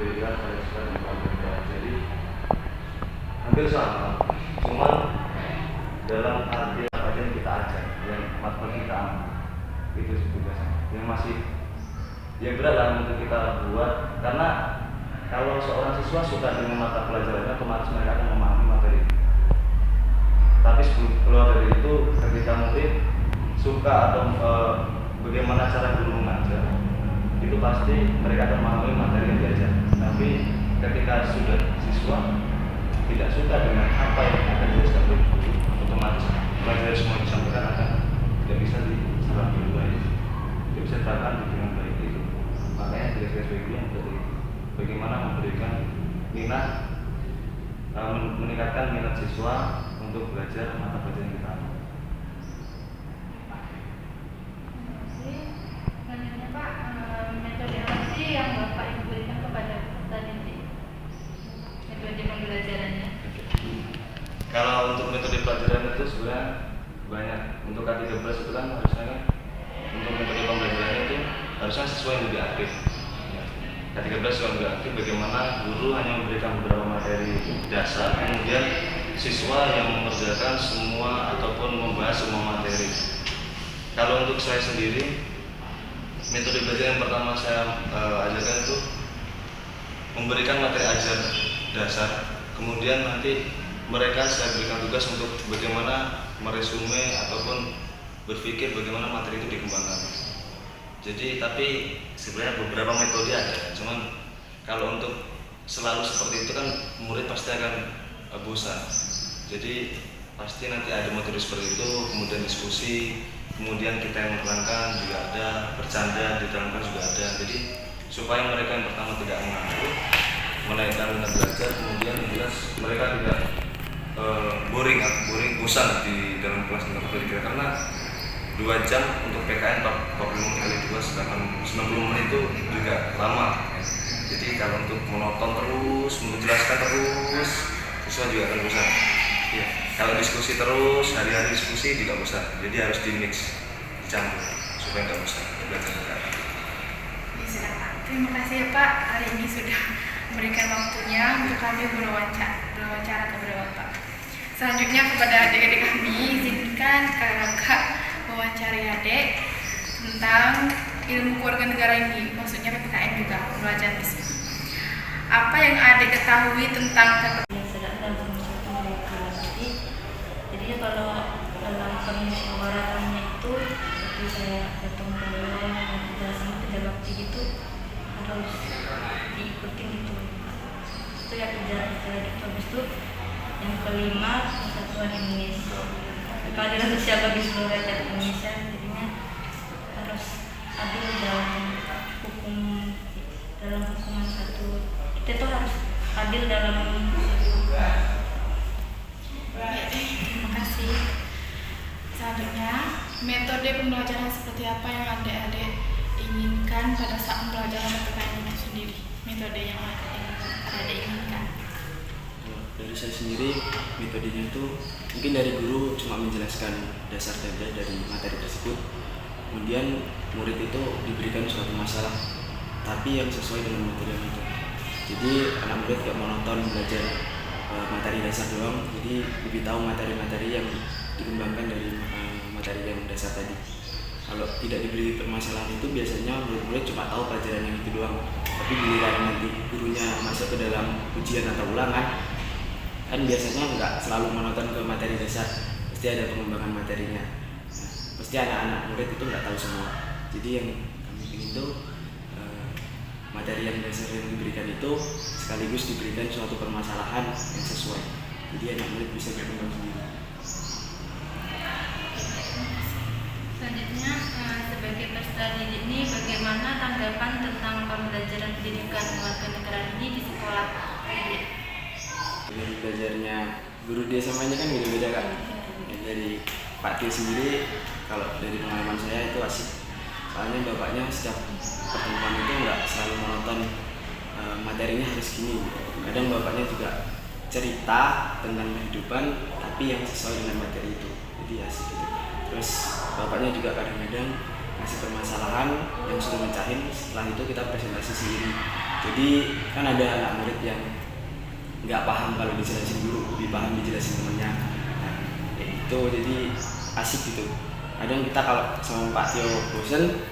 beda saya suka dan keluarga. Jadi hampir sama, cuman dalam arti apa aja yang kita ajar, yang materi kita amal itu tugasnya yang masih yang berat lah untuk kita buat, karena kalau seorang siswa suka dengan mata pelajarannya otomatis mereka akan memahami materi. Tapi sebelum keluar dari itu, ketika murid suka atau bagaimana cara guru mengajar, itu pasti mereka akan memahami materi yang diajar. Tapi ketika sudah siswa tidak suka dengan apa yang akan dijelaskan oleh guru, otomatis pelajaran semua disampaikan akan tidak bisa diserap dengan baik, tidak bisa diterapkan dengan baik itu. Makanya tugas-tugas baik yang dari bagaimana memberikan minat, meningkatkan minat siswa untuk belajar mata pelajaran kita. Selanjutnya Pak, metode apa sih yang Bapak Ibu berikan kepada peserta didik? Metode pembelajarannya? Kalau untuk metode pelajaran itu sebenarnya banyak. Untuk K13 itu kan harusnya kan untuk metode pembelajarannya itu harusnya siswa yang lebih aktif. K13 yang lebih aktif, bagaimana guru hanya memberikan beberapa materi dasar, kemudian siswa yang mengerjakan semua ataupun membahas semua materi. Kalau untuk saya sendiri, metode belajar yang pertama saya ajarkan itu memberikan materi ajar dasar, kemudian nanti mereka saya berikan tugas untuk bagaimana meresume ataupun berpikir bagaimana materi itu dikembangkan. Jadi tapi sebenarnya beberapa metode ada, cuman kalau untuk selalu seperti itu kan murid pasti akan bosan. Jadi pasti nanti ada metode seperti itu, kemudian diskusi, kemudian kita yang menerangkan juga ada, bercanda diterangkan juga ada. Jadi supaya mereka yang pertama tidak mengantuk, menaikkan minat belajar, kemudian jelas mereka tidak boring, bosan di dalam kelas dengan belajar, karena 2 jam untuk PKN 45 kali 2 90 menit itu juga lama. Jadi kalau untuk menonton terus, menjelaskan terus, siswa juga akan bosan. Ya, kalau diskusi terus, hari-hari diskusi juga bosan. Jadi harus di mix, dicampur supaya nggak bosan belajar sekarang. Terima kasih ya Pak, hari ini sudah memberikan waktunya untuk kami berwawancara kepada Bapak. Selanjutnya kepada adik-adik kami, izinkan Kakak mewawancari adik tentang ilmu kewarganegaraan ini, maksudnya PPKN juga, pembelajaran di sini. Apa yang adik ketahui tentang Jadi kalau dalam permusyawaratannya itu seperti saya datang royong dan sama kerja bakti gitu harus diikuti gitu. Itu ya kerja gitu. Habis itu yang kelima persatuan Indonesia. Keadilan sosial bagi seluruh rakyat Indonesia, jadinya harus adil dalam hukuman satu. Kita tuh harus adil dalam Terima kasih. Selanjutnya, metode pembelajaran seperti apa yang adik-adik inginkan pada saat pembelajaran PPKN itu sendiri? Metode yang adik inginkan. Dari saya sendiri, metodenya itu mungkin dari guru cuma menjelaskan dasar saja dari materi tersebut. Kemudian murid itu diberikan suatu masalah, tapi yang sesuai dengan materi yang itu. Jadi anak murid gak monoton belajar materi dasar doang, jadi lebih tahu materi-materi yang dikembangkan dari materi yang dasar tadi. Kalau tidak diberi permasalahan itu biasanya murid-murid cuma tahu pelajaran yang itu doang, tapi giliran nanti gurunya masuk ke dalam ujian atau ulangan, kan biasanya nggak selalu monoton ke materi dasar, pasti ada pengembangan materinya. Pasti anak-anak murid itu nggak tahu semua. Jadi yang kami ingin itu materi yang dasar yang diberikan itu sekaligus diberikan suatu permasalahan yang sesuai. Jadi anak murid bisa berkembang sendiri. Selanjutnya, sebagai peserta didik ini bagaimana tanggapan tentang pembelajaran pendidikan kewarganegaraan ini di sekolah? Dari belajarnya guru di SMA-nya kan beda-beda kan. Dari Pak Tio sendiri, kalau dari pengalaman saya itu asik. Soalnya bapaknya setiap pertemuan itu nggak selalu monoton materinya harus gini. Kadang bapaknya juga cerita tentang kehidupan, tapi yang sesuai dengan materi itu. Jadi asik gitu. Terus bapaknya juga kadang-kadang ngasih permasalahan yang sudah mencahin, setelah itu kita presentasi sendiri. Jadi kan ada anak murid yang nggak paham kalau dijelasin dulu, lebih paham dijelasin temennya. Nah, ya itu jadi asik gitu. Kadang kita kalau sama Pak Tio bosen,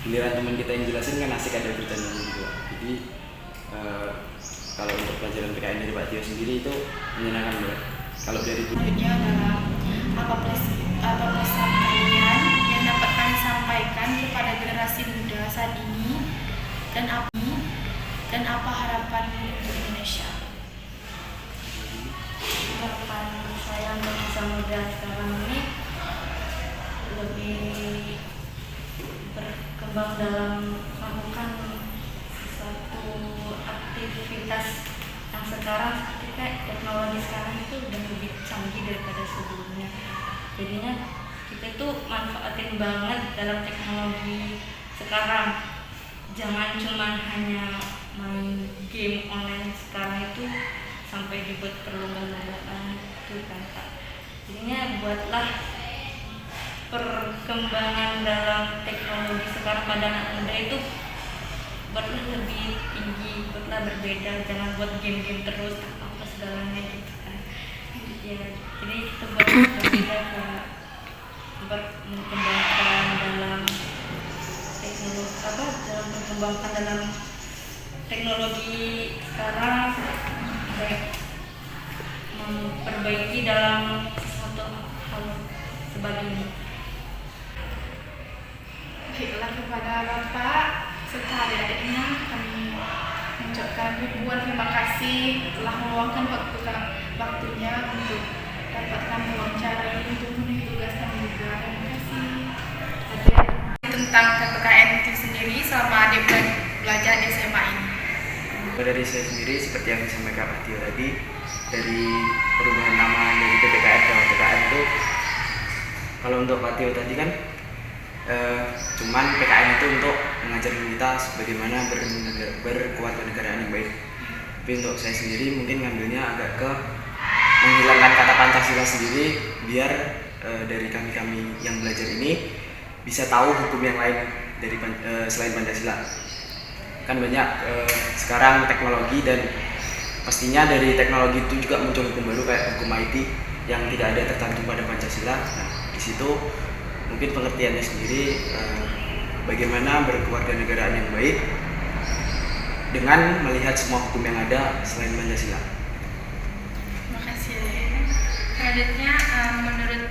giliran teman kita yang jelasin kan asik, ada bercandanya gitu. Jadi kalau untuk pelajaran PKN dari Pak Tio sendiri itu menyenangkan banget. Kalau dari Selanjutnya adalah apa pesan kalian yang dapat kalian sampaikan kepada generasi muda saat ini dan apa harapan untuk Indonesia? Harapan saya untuk masa muda sekarang ini lebih berkembang dalam melakukan suatu aktivitas yang sekarang seperti kayak teknologi sekarang itu udah lebih canggih daripada sebelumnya. Jadinya kita itu manfaatin banget dalam teknologi sekarang. Jangan cuma hanya main game online sekarang itu sampai dibuat perlombaan itu kan Kak. Jadinya buatlah perkembangan dalam teknologi sekarang pada anak muda itu buatlah lebih tinggi, buatlah berbeda, jangan buat game-game terus apa segalanya gitu kan. Ya, jadi kita buat berbeda kayak mengembangkan dalam teknologi sekarang, baik memperbaiki dalam sesuatu hal sebagainya. Baiklah, kepada Bapak serta adik-adiknya kami mengucapkan ribuan terima kasih telah meluangkan waktunya untuk dapat kami wawancarai untuk memenuhi tugas kami juga. Terima kasih. Tentang PPKN itu sendiri selama adik belajar di SMA ini. Dari saya sendiri seperti yang disampaikan Pak Tio tadi, dari perubahan nama dari PPKN ke PPKN itu, kalau untuk Pak Tio tadi kan cuman PKN itu untuk mengajarkan kita bagaimana berkewarganegaraan yang baik. Tapi untuk saya sendiri mungkin ngambilnya agak ke menghilangkan kata Pancasila sendiri, biar dari kami yang belajar ini bisa tahu hukum yang lain dari selain Pancasila. Kan banyak sekarang teknologi, dan pastinya dari teknologi itu juga muncul hukum baru kayak hukum IT yang tidak ada tercantum pada Pancasila. Nah, di situ mungkin pengertiannya sendiri bagaimana berkewarganegaraan yang baik dengan melihat semua hukum yang ada selain Pancasila. Terima kasih. Selanjutnya, menurut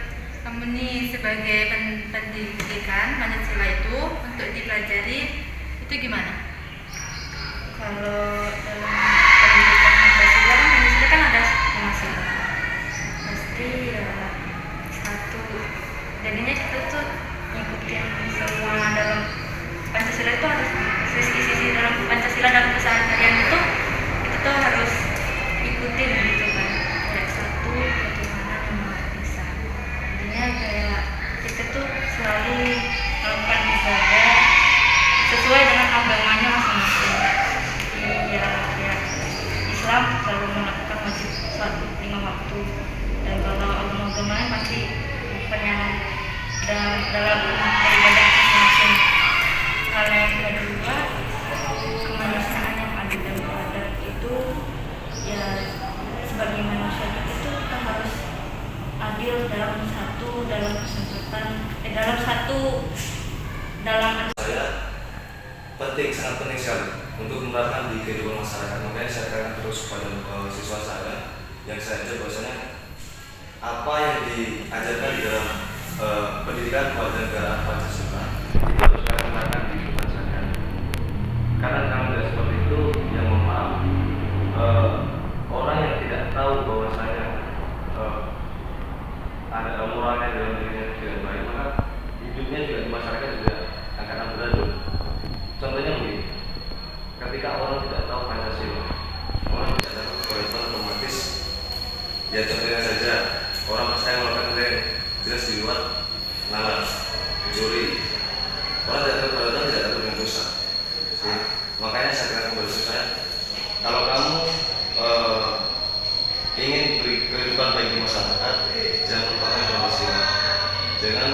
kamu nih sebagai pendidikan Pancasila itu untuk dipelajari itu gimana? Kalau dalam pendidikan Pancasila kan ada 5 sila. Pasti ya satu. Jadinya kita tuh ngikutin semua dalam Pancasila itu harus sisi-sisi dalam Pancasila dalam keseharian itu kita tuh harus ikutin gitu kan. Kayak satu bagaimana Maha Esa. Jadinya kayak kita tuh selalu melakukan ibadah sesuai dengan agamanya masing-masing. Ya Islam selalu melakukan wajib sholat 5 waktu, dan kalau agama-agama lain pasti dalam ibadah masing-masing. Kalau yang kedua, kemanusiaan yang adil dan beradab itu ya sebagai manusia itu kita harus adil dalam Saya sangat penting sekali untuk menerapkan di kehidupan masyarakat. Makanya saya katakan terus kepada siswa saya yang saya ajar bahwasanya apa yang diajarkan di dalam pendidikan kewarganegaraan Pancasila itu harus kalian terapkan di kehidupan sehari-hari. Karena kalau tidak seperti itu, yang mohon maaf, orang yang tidak tahu bahwasanya ada moralnya dalam dirinya tidak baik, maka hidupnya juga di masyarakat juga akan amburadul. Contohnya begini, ketika orang tidak tahu Pancasila, orang tidak tahu kewajiban otomatis, ya contohnya saja orang pasti melakukan hal yang jelas di luar nalar, mencuri. Orang tidak tahu kewajiban, tidak tahu dengan dosa. Makanya saya katakan kepada saya, kalau kamu ingin kehidupan baik di masyarakat, jangan lupakan Pancasila. Jangan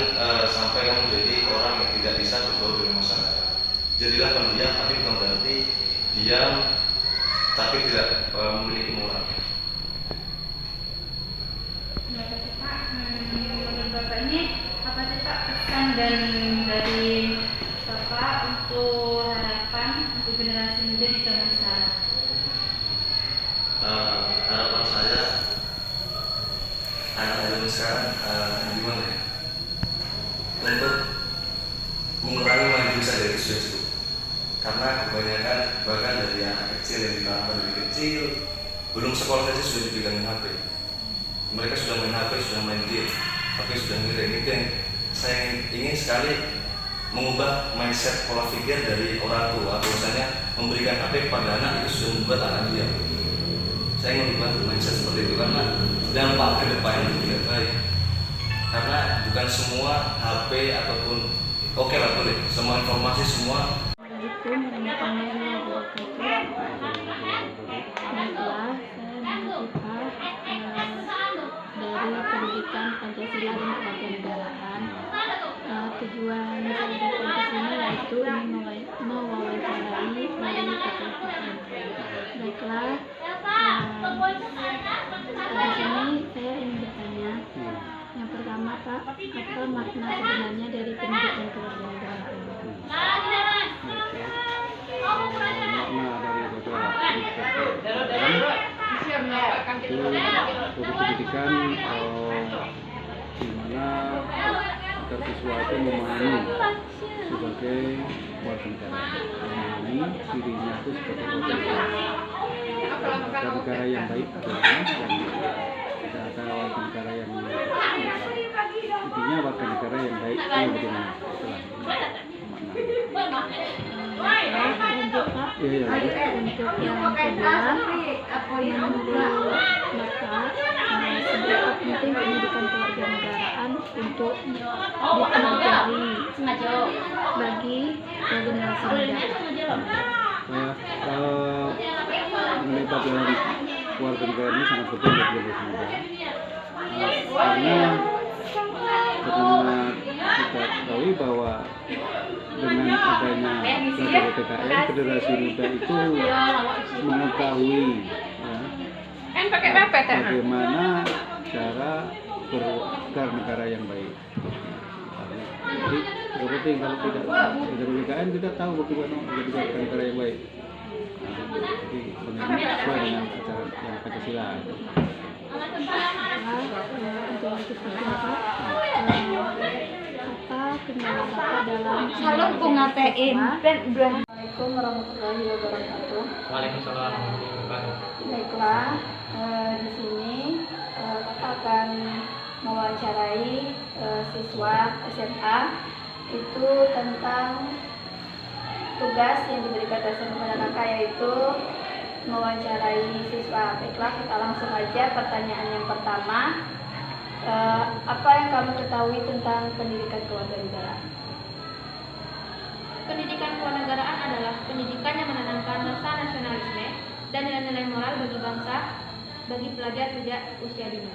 sampai kamu menjadi orang yang tidak bisa bergaul dengan masyarakat. Jadilah pendiam, tapi bukan berarti diam tapi tidak memiliki moral. Menurut Bapak ini apa sih Pak pesan dan dari Bapak untuk harapan untuk generasi muda di zaman sekarang? Harapan saya anak zaman sekarang gimana ya? Untuk mengurangi main dosa dari sudah cukup. Karena kebanyakan bahkan dari anak kecil yang ditambah dari kecil belum sekolah saja sudah dipegang HP. Mereka sudah main HP, sudah main game, tapi sudah ngirim. Itu yang saya ingin sekali mengubah mindset pola pikir dari orang tua. Bahwasanya memberikan HP pada anak itu sudah membuat anak diam. Saya ingin mengubah mindset seperti itu karena dampak ke depan itu tidak baik. Karena bukan semua HP ataupun oke lah boleh, semua informasi semua. Dari pendidikan Pancasila dan kewarganegaraan. Tujuan saya datang ke sini yaitu ingin mewawancarai dari KPPN. Baiklah, di sini saya ingin bertanya. Yang pertama Pak, apa makna sebenarnya dari pendidikan kewarganegaraan? Itu pendidikan di mana agar siswa itu memahami sebagai warga negara, memahami dirinya itu sebagai warga negara yang baik adalah yang tidak ada warga negara yang intinya warga negara yang baik itu bagaimana? Itulah makna. Lanjut Pak, untuk yang kedua, menurut Bapak seberapa penting pendidikan kewarganegaraan untuk dipelajari bagi generasi muda? Mengenai pelajaran warga negara ini sangat penting bagi generasi muda, karena kita ketahui bahwa dengan adanya PKN, generasi muda itu mengetahui bagaimana cara berwarga negara yang baik. Jadi sangat penting, kalau tidak ada PKN kita tahu bagaimana menjadi warga negara yang baik. Jadi bagaimana sesuai dengan ajaran yang Pancasila. Apa kendala Bapak dalam Assalamualaikum warahmatullahi wabarakatuh. Waalaikumsalam warahmatullahi wabarakatuh. Baiklah, di sini Bapak akan mewawancarai siswa SMA itu tentang tugas yang diberikan dosen kepada kakak, yaitu mewawancarai siswa. Baiklah, kita langsung aja pertanyaan yang pertama. Apa yang kamu ketahui tentang pendidikan kewarganegaraan? Pendidikan kewarganegaraan adalah pendidikan yang menanamkan rasa nasionalisme dan nilai-nilai moral bagi bangsa, bagi pelajar sejak usia dini.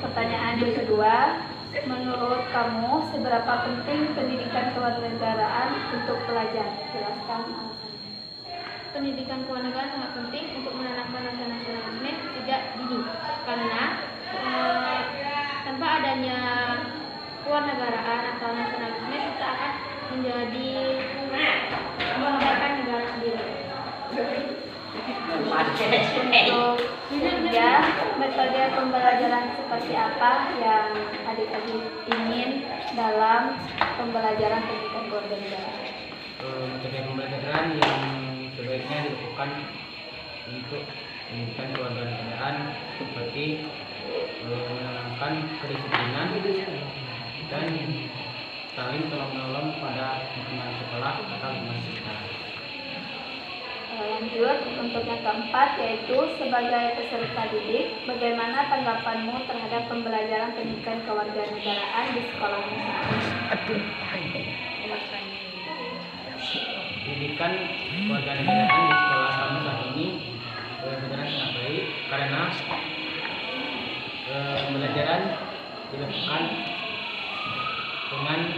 Pertanyaan yang kedua, menurut kamu seberapa penting pendidikan kewarganegaraan untuk pelajar? Jelaskan alasannya. Pendidikan kewarganegaraan sangat penting untuk menanamkan rasa nasionalisme sejak dini, karena tanpa adanya kewarganegaraan atau nasionalisme kita akan menjadi mengandalkan negara sendiri. Untuk ketiga, metode pembelajaran seperti apa yang adik-adik ingin dalam pembelajaran pendidikan kewarganegaraan? Metode pembelajaran yang sebaiknya dilakukan untuk pendidikan kewarganegaraan seperti menanamkan kedisiplinan dan saling tolong-menolong pada lingkungan sekolah atau lingkungan sekitar. Lanjut, untuk yang keempat yaitu sebagai peserta didik, bagaimana tanggapanmu terhadap pembelajaran pendidikan kewarganegaraan di sekolahmu saat ini? Pendidikan kewarganegaraan di sekolah kami saat ini benar sangat baik karena pembelajaran dilakukan dengan